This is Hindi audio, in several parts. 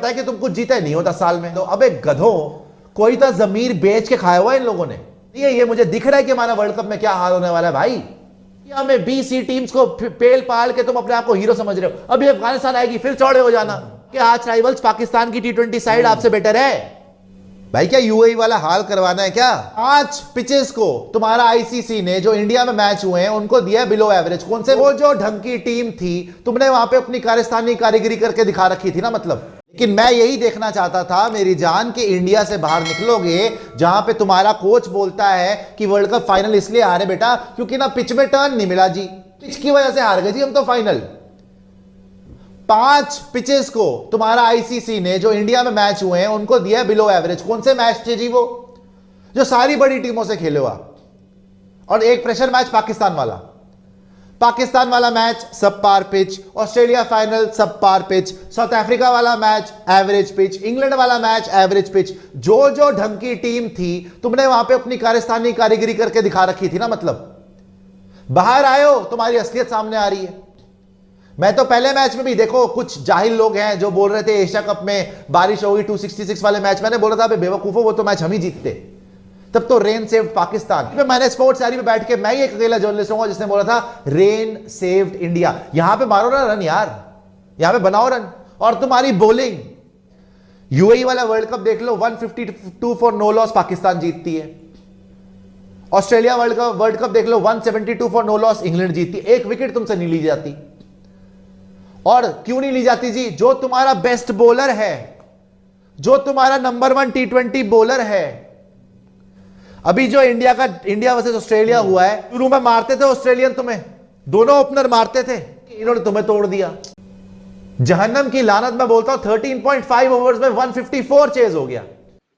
पता है कि तुम कुछ जीते नहीं हो 10 साल में। तो अबे गधों, कोई तो जमीर बेच के खाया हुआ है इन लोगों ने। ये मुझे दिख रहा है कि हमारा वर्ल्ड कप में क्या हाल होने वाला है भाई। हमें बी-सी टीम्स को पेल पाल के तुम अपने आप को हीरो समझ रहे हो। अभी अफगानिस्तान आएगी फिर चौड़े हो जाना कि आज राइवल्स पाकिस्तान की टी20 साइड आपसे बेटर है। भाई क्या यूएई वाला हाल करवाना है क्या? 5 पिचेस को तुम्हारा आईसीसी ने जो इंडिया में मैच हुए हैं उनको दिया बिलो एवरेज। कौन से? वो जो ढंग की टीम थी तुमने वहां पे अपनी कारस्तानी कारीगरी करके दिखा रखी थी ना मतलब। लेकिन मैं यही देखना चाहता था मेरी जान कि इंडिया से बाहर निकलोगे जहां पे तुम्हारा कोच बोलता है कि वर्ल्ड कप फाइनल इसलिए हारे बेटा क्योंकि ना पिच में टर्न नहीं मिला जी, पिच की वजह से हार गए जी हम तो फाइनल। 5 पिचेस को तुम्हारा आईसीसी ने जो इंडिया में मैच हुए हैं उनको दिया बिलो एवरेज। कौन से मैच थे जी? वो जो सारी बड़ी टीमों से खेले हो आप। और एक प्रेशर मैच पाकिस्तान वाला मैच सब पार पिच, ऑस्ट्रेलिया फाइनल सब पार पिच, साउथ अफ्रीका वाला मैच एवरेज पिच, इंग्लैंड वाला मैच एवरेज पिच। जो ढंग की टीम थी तुमने वहां पे अपनी कारस्तानी कारीगरी करके दिखा रखी थी ना मतलब। बाहर आए हो तुम्हारी असलियत सामने आ रही है। मैं तो पहले मैच में भी देखो कुछ जाहिल लोग हैं जो बोल रहे थे एशिया कप में बारिश होगी 266 वाले मैच। मैंने बोला था बेवकूफो वो तो मैच हम ही जीतते। तब तो रेन सेव्ड पाकिस्तान। मैंने स्पोर्ट्स डायरी में बैठ के मैं ही एक अकेला जर्नलिस्ट हूं जिसने बोला था रेन सेव्ड इंडिया। यहां पे मारो ना रन यार, यहां पे बनाओ रन। और तुम्हारी बॉलिंग, यूएई वाला वर्ल्ड कप देख लो 152 फॉर नो लॉस पाकिस्तान जीतती है। ऑस्ट्रेलिया वर्ल्ड कप देख लो 172 फॉर नो लॉस इंग्लैंड जीतती। एक विकेट तुमसे नहीं ली जाती। और क्यों नहीं ली जाती जी? जो तुम्हारा बेस्ट बॉलर है, जो तुम्हारा नंबर 1 टी20 बॉलर है। अभी जो इंडिया वर्सेस ऑस्ट्रेलिया हुआ है, शुरू में मारते थे ऑस्ट्रेलियन तुम्हें, दोनों ओपनर मारते थे, इन्होंने तुम्हें तोड़ दिया। जहन्नम की लानत मैं बोलता हूं 13.5 ओवर्स में 154 चेज हो गया।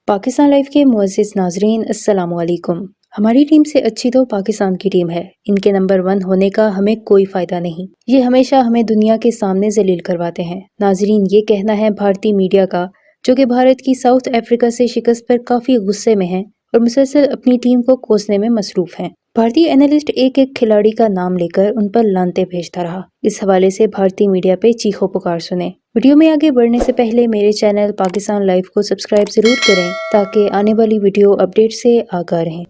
पाकिस्तान लाइव के मुअज़्ज़िज़ नाज़रीन अस्सलामु अलैकुम। हमारी टीम से अच्छी तो पाकिस्तान की टीम है। इनके नंबर 1 होने का हमें कोई फायदा नहीं। ये हमेशा हमें दुनिया के सामने जलील करवाते हैं। नाज़रीन, ये कहना है भारतीय मीडिया का, जो कि भारत की साउथ अफ्रीका से शिकस्त पर काफी गुस्से में है और मुसलसल अपनी टीम को कोसने में मसरूफ हैं। भारतीय एनालिस्ट एक एक खिलाड़ी का नाम लेकर उन पर लानते भेजता रहा। इस हवाले से भारतीय मीडिया पे चीखो पुकार सुने। वीडियो में आगे बढ़ने से पहले मेरे चैनल पाकिस्तान लाइव को सब्सक्राइब जरूर करें ताकि आने वाली वीडियो अपडेट से आगाह रहें।